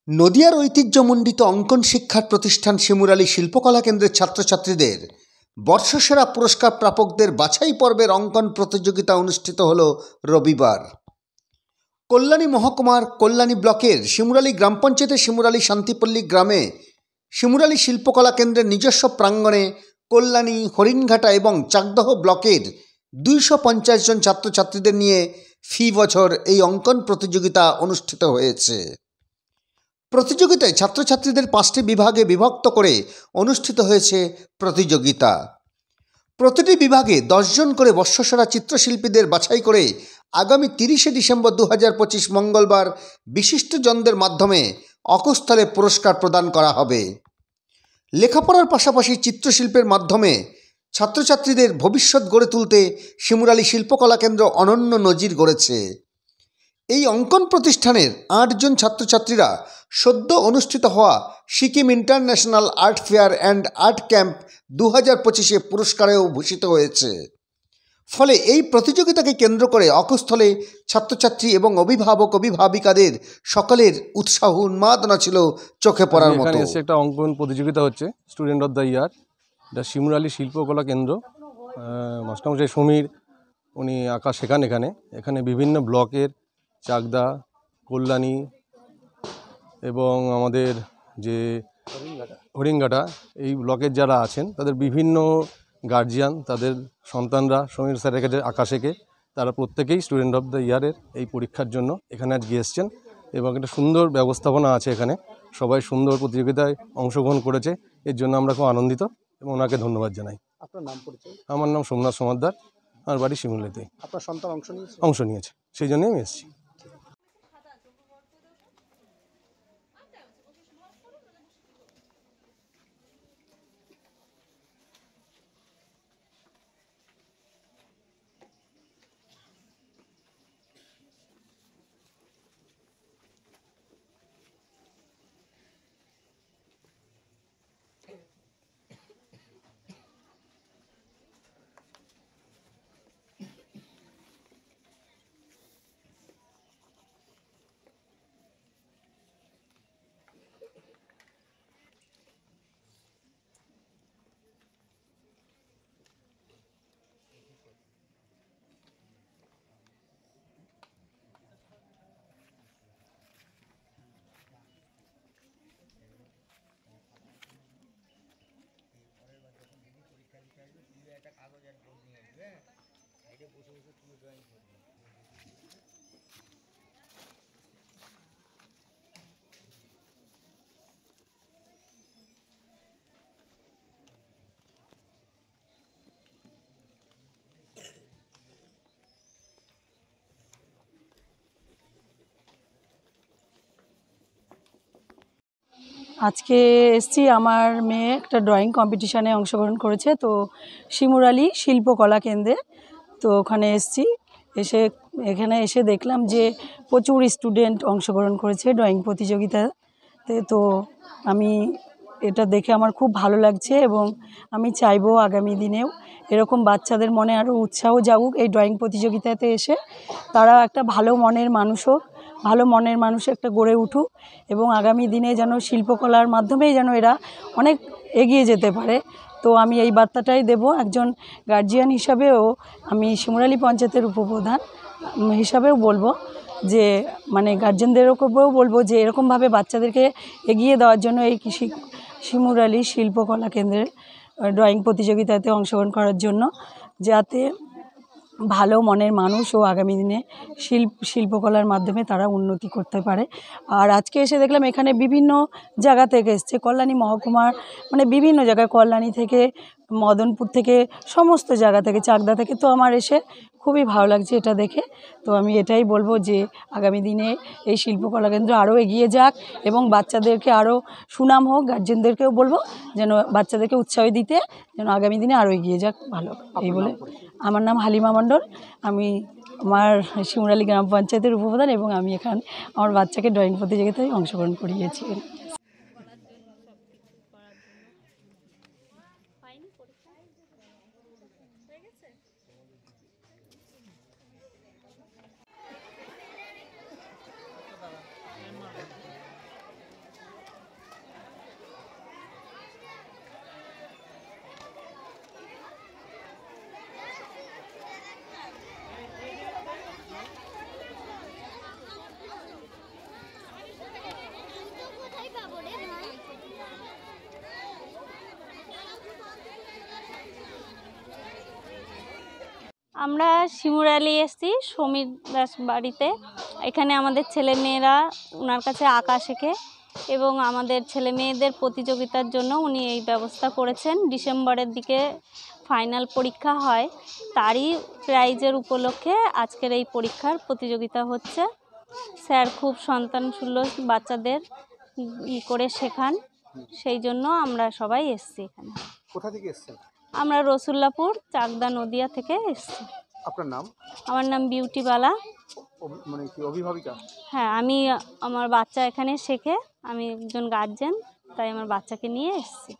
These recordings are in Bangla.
নদিয়ার ঐতিহ্যমণ্ডিত অঙ্কন শিক্ষার প্রতিষ্ঠান শিমুরালী শিল্পকলা কেন্দ্রের ছাত্রছাত্রীদের বর্ষসেরা পুরস্কার প্রাপকদের বাছাই পর্বের অঙ্কন প্রতিযোগিতা অনুষ্ঠিত হল রবিবার। কল্যাণী মহকুমার কল্যাণী ব্লকের শিমুরালী গ্রাম পঞ্চায়েতের শিমুরালী শান্তিপল্লী গ্রামে শিমুরালী শিল্পকলা কেন্দ্রের নিজস্ব প্রাঙ্গণে কল্যাণী, হরিণঘাটা এবং চাকদহ ব্লকের 250 জন ছাত্রছাত্রীদের নিয়ে ফি বছর এই অঙ্কন প্রতিযোগিতা অনুষ্ঠিত হয়েছে। প্রতিযোগিতায় ছাত্রছাত্রীদের 5টি বিভাগে বিভক্ত করে অনুষ্ঠিত হয়েছে প্রতিযোগিতা। প্রতিটি বিভাগে 10 জন করে বর্ষসেরা চিত্রশিল্পীদের বাছাই করে আগামী 30শে ডিসেম্বর 2025 মঙ্গলবার বিশিষ্টজনদের মাধ্যমে অকুস্থলে পুরস্কার প্রদান করা হবে। লেখাপড়ার পাশাপাশি চিত্রশিল্পের মাধ্যমে ছাত্রছাত্রীদের ভবিষ্যৎ গড়ে তুলতে শিমুরালী শিল্পকলা কেন্দ্র অনন্য নজির গড়েছে। এই অঙ্কন প্রতিষ্ঠানের 8 জন ছাত্রছাত্রীরা সদ্য অনুষ্ঠিত হওয়া Sikkim international art fair and art camp 2025-এ পুরস্কারেও ভূষিত হয়েছে। ফলে এই প্রতিযোগিতাকে কেন্দ্র করে অকুস্থলে ছাত্রছাত্রী এবং অভিভাবক অভিভাবিকাদের সকলের উৎসাহ উন্মাদনা ছিল চোখে পড়ার মতো। এখানে এসে একটা অঙ্কন প্রতিযোগিতা হচ্ছে স্টুডেন্ট অফ দ্য ইয়ার, এটা শিমুরালী শিল্পকলা কেন্দ্র। মাস্টারমশাই সমীর উনি আঁকা শেখান এখানে বিভিন্ন ব্লকের চাকদা, কল্যাণী এবং আমাদের যে হরিণঘাটা এই ব্লকের যারা আছেন তাদের বিভিন্ন গার্জিয়ান, তাদের সন্তানরা সমীর স্যারের কাছে আঁকা শেখে। তারা প্রত্যেকেই স্টুডেন্ট অফ দ্য ইয়ারের এই পরীক্ষার জন্য এখানে আজকে এসছেন এবং একটা সুন্দর ব্যবস্থাপনা আছে এখানে। সবাই সুন্দর প্রতিযোগিতায় অংশগ্রহণ করেছে, এর জন্য আমরা খুব আনন্দিত এবং ওনাকে ধন্যবাদ জানাই। আপনার নাম পরিচয়? আমার নাম সোমনাথ সমাদ্দার, আমার বাড়ি শিমুরালীতে। আপনার সন্তান অংশ নিয়েছে, সেই জন্যই আমি এসেছি। আজকে এসছি, আমার মেয়ে একটা ড্রয়িং কম্পিটিশানে অংশগ্রহণ করেছে, তো শিমুরালী শিল্পকলা কেন্দ্রে। তো ওখানে এসছি, এখানে এসে দেখলাম যে প্রচুর স্টুডেন্ট অংশগ্রহণ করেছে ড্রয়িং প্রতিযোগিতাতে। তো আমি এটা দেখে আমার খুব ভালো লাগছে এবং আমি চাইবো আগামী দিনেও এরকম বাচ্চাদের মনে আরও উৎসাহ জাগুক এই ড্রয়িং প্রতিযোগিতাতে এসে। তারা একটা ভালো মনের মানুষ হোক, ভালো মনের মানুষ একটা গড়ে উঠুক এবং আগামী দিনে যেন শিল্পকলার মাধ্যমেই যেন এরা অনেক এগিয়ে যেতে পারে। তো আমি এই বার্তাটাই দেব একজন গার্জিয়ান হিসাবেও। আমি শিমুরালী পঞ্চায়েতের উপপ্রধান হিসাবেও বলবো যে মানে গার্জেনদেরকেও বলবো যে এরকমভাবে বাচ্চাদেরকে এগিয়ে দেওয়ার জন্য এই শিমুরালী শিল্পকলা কেন্দ্রের ড্রয়িং প্রতিযোগিতাতে অংশগ্রহণ করার জন্য, যাতে ভালো মনের মানুষ ও আগামী দিনে শিল্পকলার মাধ্যমে তারা উন্নতি করতে পারে। আর আজকে এসে দেখলাম এখানে বিভিন্ন জায়গা থেকে এসছে, কল্যাণী মহকুমার মানে বিভিন্ন জায়গায়, কল্যাণী থেকে, মদনপুর থেকে, সমস্ত জায়গা থেকে, চাকদা থেকে। তো আমার এসে খুবই ভালো লাগছে এটা দেখে। তো আমি এটাই বলবো যে আগামী দিনে এই শিল্পকলা কেন্দ্র আরও এগিয়ে যাক এবং বাচ্চাদেরকে আরও সুনাম হোক। গার্জেনদেরকেও বলবো যেন বাচ্চাদেরকে উৎসাহ দিতে, যেন আগামী দিনে আরও এগিয়ে যাক। ভালো এই বলে। আমার নাম হালিমা মণ্ডল, আমি আমার শিমুরালী গ্রাম পঞ্চায়েতের উপপ্রধান এবং আমি এখানে আমার বাচ্চাকে ড্রয়িং প্রতিযোগিতায় অংশগ্রহণ করিয়েছি। আমরা শিমুরালি এসেছি সমীর দাস বাড়িতে। এখানে আমাদের ছেলে মেয়েরা ওনার কাছে আঁকা শেখে এবং আমাদের ছেলে মেয়েদের প্রতিযোগিতার জন্য উনি এই ব্যবস্থা করেছেন। ডিসেম্বরের দিকে ফাইনাল পরীক্ষা হয়, তারই প্রাইজের উপলক্ষে আজকের এই পরীক্ষার প্রতিযোগিতা হচ্ছে। স্যার খুব সন্তানসুলভ বাচ্চাদের করে শেখান, সেই জন্য আমরা সবাই এসেছি এখানে। কোথা থেকে এসেছেন? আমরা রসুল্লাপুর চাকদা নদিয়া থেকে এসেছি। আপনার নাম? আমার নাম বিউটি বালা। মানে কি অভিভাবিকা? হ্যাঁ, আমি আমার বাচ্চা এখানে শেখে, আমি একজন গার্জেন, তাই আমার বাচ্চাকে নিয়ে এসেছি।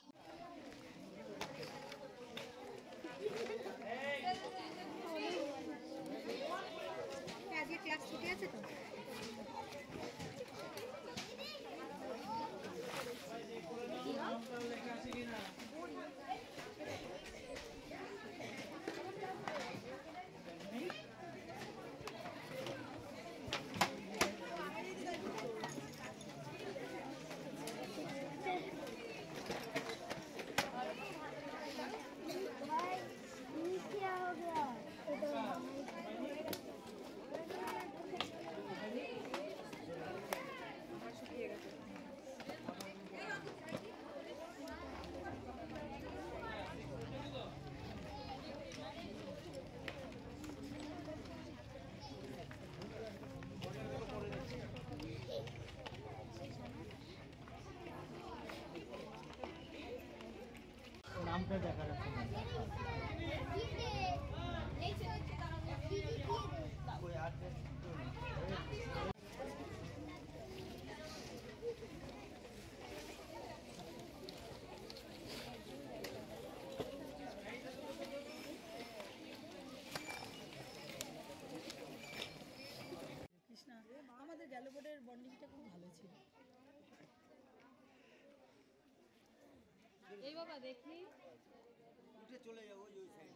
আমাদের গ্যালোবোর্ডের বন্ডিংটা খুব ভালো ছিল। এই বাবা দেখি উঠে চলে যাবো ওই সাইডে।